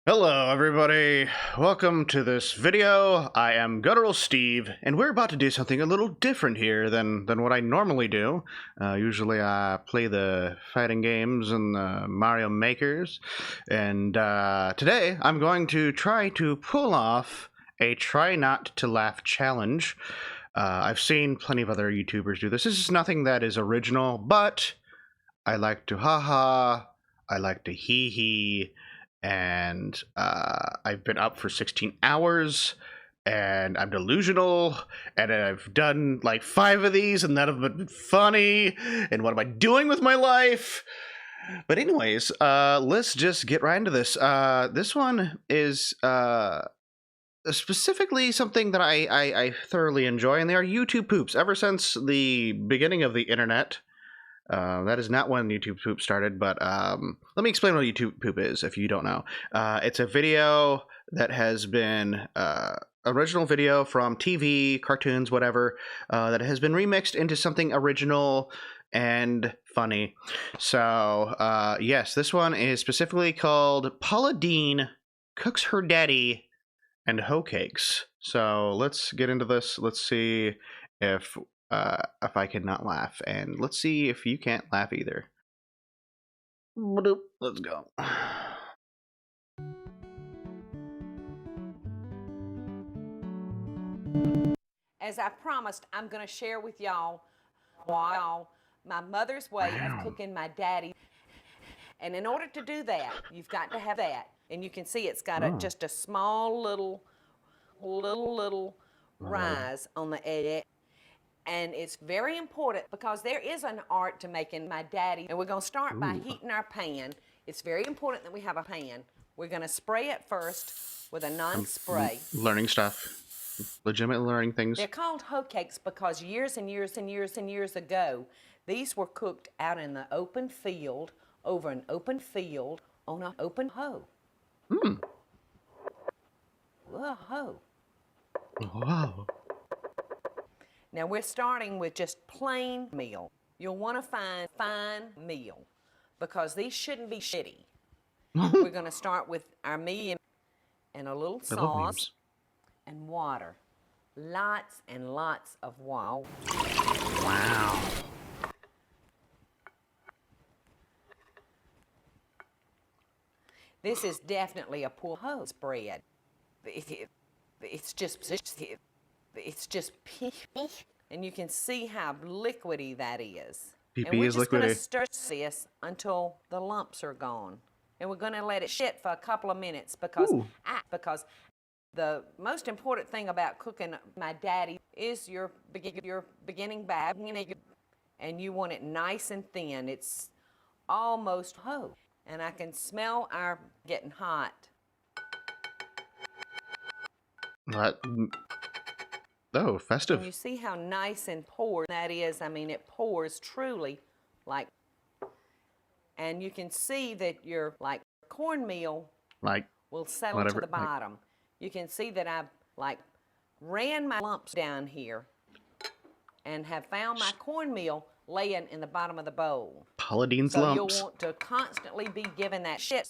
Hello everybody, welcome to this video. I am Guttural Steve, and we're about to do something a little different here than what I normally do. Usually I play the fighting games and the Mario Makers, and today I'm going to try to pull off a try not to laugh challenge. I've seen plenty of other YouTubers do this. This is nothing that is original, but I like to haha, I like to hee hee, and I've been up for 16 hours, and I'm delusional, and I've done like 5 of these, and none of them have been funny, and what am I doing with my life? But anyways, let's just get right into this. This one is specifically something that I thoroughly enjoy, and they are YouTube poops. Ever since the beginning of the internet, that is not when YouTube poop started, but let me explain what YouTube poop is if you don't know. It's a video that has been original video from TV, cartoons, whatever, that has been remixed into something original and funny. So yes, this one is specifically called Paula Deen Cooks Her Daddy and Hoe Cakes. So let's get into this. Let's see if I cannot laugh, and let's see if you can't laugh either. Let's go. As I promised, I'm going to share with y'all my mother's way of cooking my daddy. And in order to do that, you've got to have that. And you can see it's got just a small little rise on the edge. And it's very important because there is an art to making my daddy. And we're going to start by heating our pan. It's very important that we have a pan. We're going to spray it first with a non-spray. Learning stuff. Legitimately learning things. They're called hoe cakes because years and years and years and years ago, these were cooked out in the open field, over an open field, on an open hoe. Whoa. Wow. Now we're starting with just plain meal. You'll want to find fine meal because these shouldn't be shitty. We're going to start with our meal and a little sauce and water. Lots and lots of water. Wow. This is definitely a poor hoe spread. It's just pee. And you can see how liquidy that is. PP and we're is just going to liquidy. stir this until the lumps are gone. And we're going to let it sit for a couple of minutes because the most important thing about cooking my daddy is your beginning bab, and you want it nice and thin. It's almost whole. And I can smell our getting hot. Oh, festive. And you see how nice and pour that is. I mean, it pours truly like, and you can see that your like cornmeal will settle to the bottom. You can see that I've like ran my lumps down here and have found my cornmeal laying in the bottom of the bowl. Paula Deen's so lumps. You'll want to constantly be giving that shit.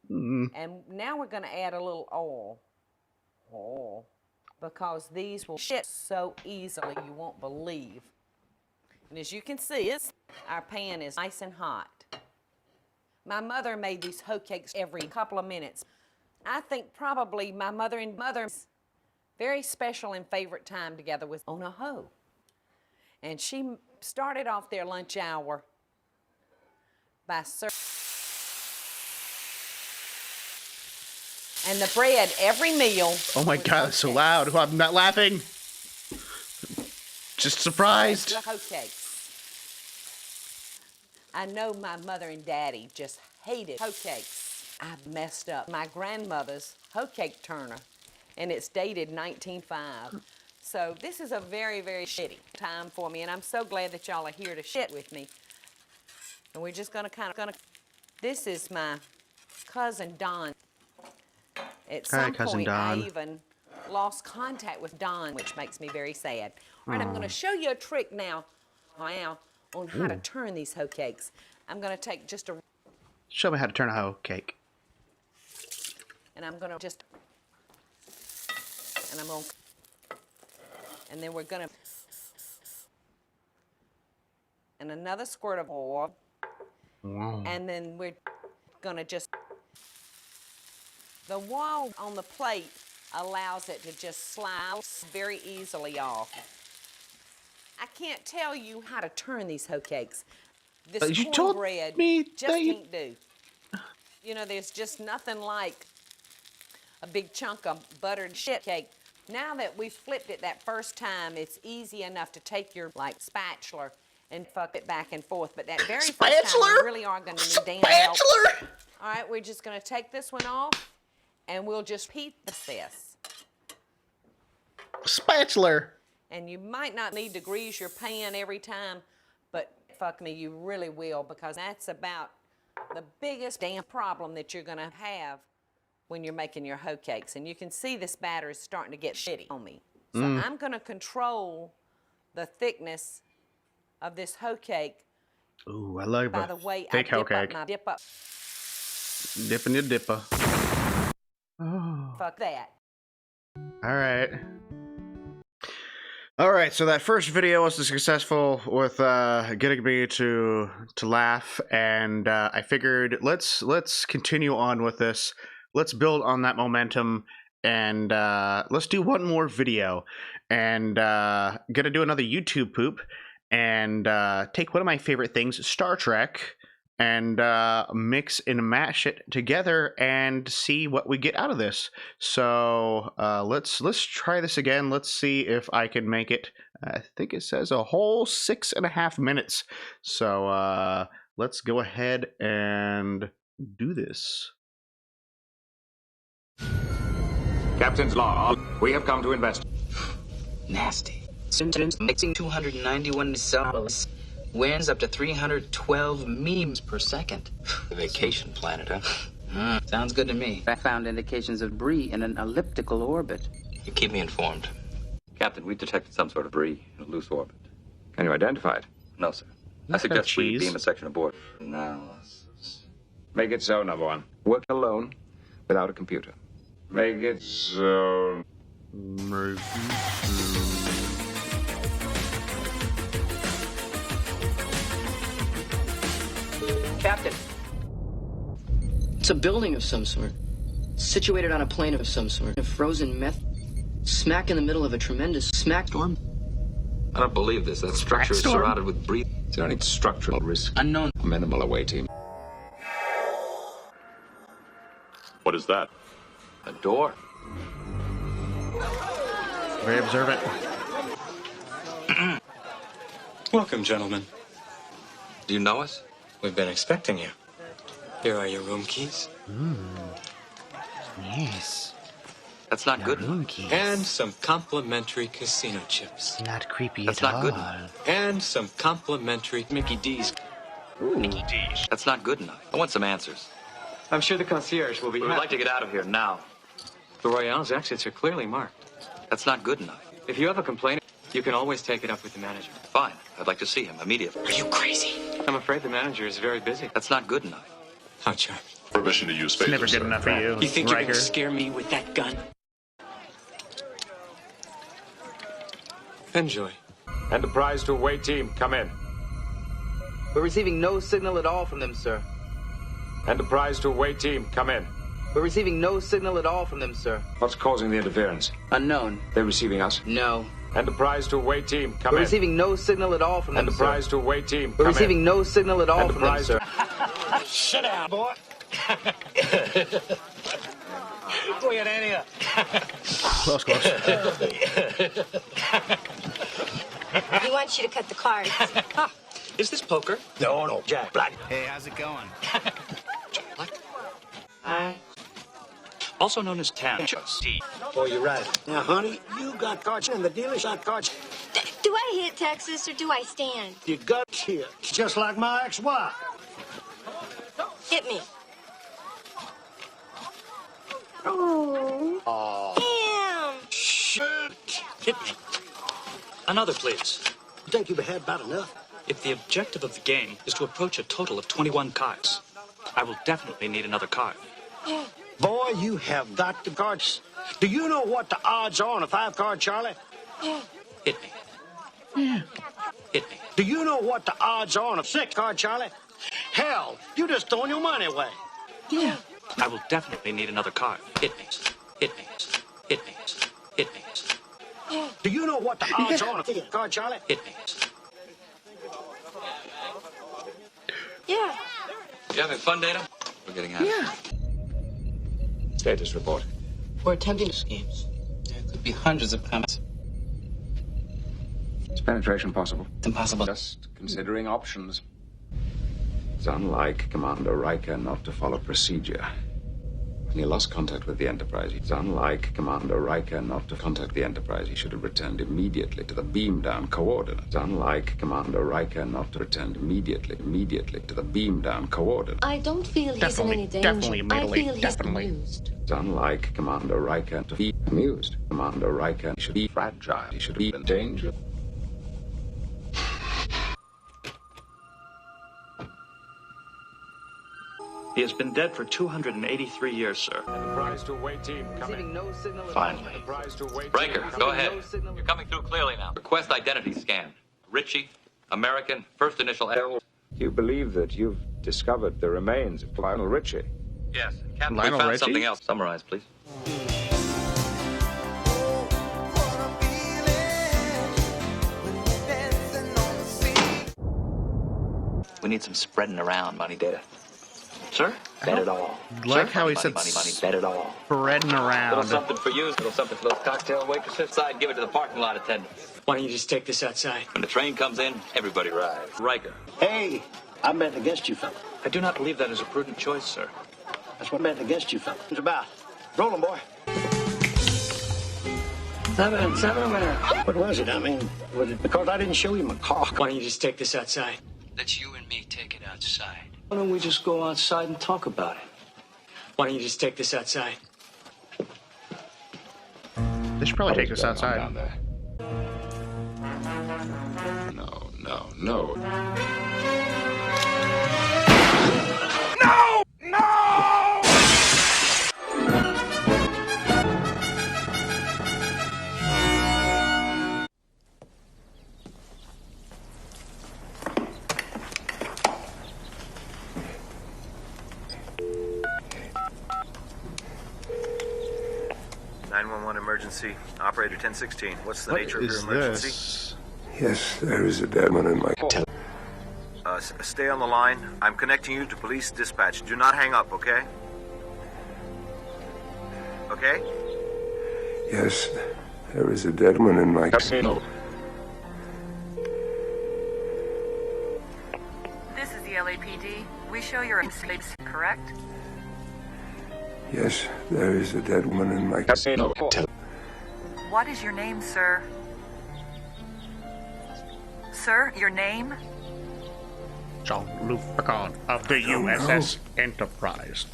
And now we're going to add a little oil. Because these will shit so easily you won't believe. And as you can see, our pan is nice and hot. My mother made these hoe cakes every couple of minutes. I think probably my mother's very special and favorite time together was on a hoe. And she started off their lunch hour by serving. And the bread, every meal. Oh my God, that's so loud. I'm not laughing. Just surprised. The hoe cakes. I know my mother and daddy just hated hoe cakes. I messed up my grandmother's hoe cake turner, and it's dated 1905. So this is a very, very shitty time for me, and I'm so glad that y'all are here to shit with me. And we're just gonna this is my cousin Don. At some point, I even lost contact with Don, which makes me very sad. All right, I'm going to show you a trick now on how to turn these hoe cakes. I'm going to take just a... Show me how to turn a hoe cake. And I'm gonna just, and I'm gonna, and then we're gonna, and another squirt of oil. Wow. And then we're gonna just, the wall on the plate allows it to just slide very easily off. I can't tell you how to turn these hoe cakes. This You told cornbread me just that you... can't do. You know, there's just nothing like a big chunk of buttered shit cake. Now that we've flipped it that first time, it's easy enough to take your, like, spatula and fuck it back and forth. But that very first time, you really are going to need damn help. All right, we're just going to take this one off, and we'll just heat this. Spatula. And you might not need to grease your pan every time, but fuck me, you really will, because that's about the biggest damn problem that you're going to have when you're making your hoe cakes. And you can see this batter is starting to get shitty on me. So I'm going to control the thickness of this hoe cake. Ooh, I like by the way thick I hoe dip up cake. my dip up. Dipping your dipper. Oh. Fuck that. All right. All right, so that first video was successful with getting me to laugh, and I figured let's continue on with this. Let's build on that momentum, and let's do one more video, and gonna do another YouTube poop, and take one of my favorite things, Star Trek, and mix and mash it together and see what we get out of this. So let's try this again. Let's see if I can make it. I think it says a whole 6.5 minutes. So let's go ahead and do this. Captain's log. We have come to investigate. Nasty. Incidents mixing 291 solids. Winds up to 312 memes per second. Vacation planet, huh? Sounds good to me. I found indications of debris in an elliptical orbit. You keep me informed. Captain, we detected some sort of debris in a loose orbit. Can you identify it? No, sir. I suggest we cheese. beam a section aboard. Analysis. Make it so, number one. Work alone, without a computer. Make it so. Captain. It's a building of some sort. Situated on a plane of some sort. A frozen meth. Smack in the middle of a tremendous smack storm. I don't believe this. That structure is Storm? surrounded with breathing. Is there any structural risk? Unknown. Minimal away team. What is that? A door. Very observant. Welcome, gentlemen. Do you know us? We've been expecting you. Here are your room keys. Yes. That's not good. Room keys. And some complimentary casino chips. Not creepy That's at not all. good. And some complimentary Mickey D's. Mickey D's. That's not good enough. I want some answers. I'm sure the concierge will be We would like to get out of here now. The Royale's exits are clearly marked. That's not good enough. If you have a complaint, you can always take it up with the manager. Fine. I'd like to see him immediately. Are you crazy? I'm afraid the manager is very busy. That's not good enough. How charming. Permission to use It's never good enough for you. You think you're Riker. going to scare me with that gun? Enjoy. Enterprise to away team. Come in. We're receiving no signal at all from them, sir. Enterprise to away team. Come in. We're receiving no signal at all from them, sir. What's causing the interference? Unknown. They're receiving us. No. Enterprise to away team. Come We're in. receiving no signal at all from them, Enterprise sir. to away team. We're Come receiving in. no signal at all from them, Enterprise sir. Sit down, boy. Get in here. Close. He wants you to cut the cards. Is this poker? No. Jack Black. Hey, how's it going? Jack Black. Also known as Tanchos. Oh, you're right. Now, honey, you got cards and the dealer shot cards. Do I hit Texas or do I stand? You got hit, just like my ex-wife. Hit me. Oh. Damn. Shit. Hit me. Another, please. You think you've had about enough? If the objective of the game is to approach a total of 21 cards, I will definitely need another card. Boy, you have got the cards. Do you know what the odds are on a 5-card, Charlie? Hit me. Hit me. Do you know what the odds are on a 6-card, Charlie? Hell, you just throwing your money away. Yeah. I will definitely need another card. Hit me. Hit me. Hit me. Hit me. Do you know what the odds are on a 5-card, Charlie? Hit me. Yeah. You having fun, Data? We're getting out of here. Status report. We're attempting schemes. There could be hundreds of comments. Is penetration possible? It's impossible. Just considering options. It's unlike Commander Riker not to follow procedure. When he lost contact with the Enterprise, it's unlike Commander Riker not to contact the Enterprise. He should have returned immediately to the beam-down coordinates. It's unlike Commander Riker not to return immediately to the beam-down coordinates. I don't feel he's in any danger. Definitely, Madeley, definitely. amused. It's unlike Commander Riker to be amused. Commander Riker should be fragile. He should be in danger. He has been dead for 283 years, sir. Enterprise to away team coming. No signal. Finally. Enterprise to away Riker, team go coming. ahead. You're coming through clearly now. Request identity scan. Richie, American, first initial L. You believe that you've discovered the remains of Lionel Richie? Yes. Captain, we Lionel found Richie? something else. Summarize, please. We need some spreading around, money data. Sir? Bet it all. Like how he said money, bet it all. spreading Little around. something for you, little something for those cocktail waitresses. Side, give it to the parking lot attendant. Why don't you just take this outside? When the train comes in, everybody rides. Riker. Hey, I'm betting against you, fella. I do not believe that is a prudent choice, sir. That's what I'm betting against you, fella. It's about. Roll 'em, boy. 7 winner. What was it? I mean, was it because I didn't show you my car? Why don't you just take this outside? Let's you and me take it outside. Why don't we just go outside and talk about it? Why don't you just take this outside? They should probably take this What's going on outside. down there? No. Emergency. Operator 1016. What's the What nature of your is emergency? this? Yes, there is a dead one in my... Stay on the line. I'm connecting you to police dispatch. Do not hang up, okay? Okay? Yes, there is a dead one in my... Casino. This is the LAPD. We show you're in sleeps, correct? Yes, there is a dead woman in my... Casino. What is your name, sir? Sir, your name? Jean-Luc Picard of the USS Enterprise.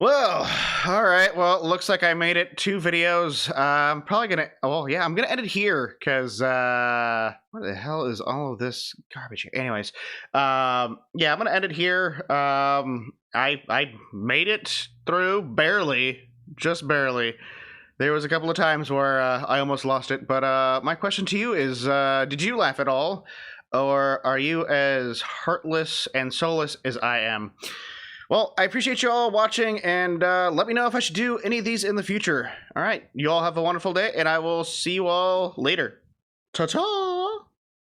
Well, all right. Well, looks like I made it 2 videos. I'm probably gonna. Oh yeah, I'm gonna end it here because what the hell is all of this garbage here? Anyways, yeah, I'm gonna end it here. I made it through barely, just barely. There was a couple of times where I almost lost it, but my question to you is, did you laugh at all? Or are you as heartless and soulless as I am? Well, I appreciate you all watching, and let me know if I should do any of these in the future. All right, you all have a wonderful day, and I will see you all later. Ta-ta!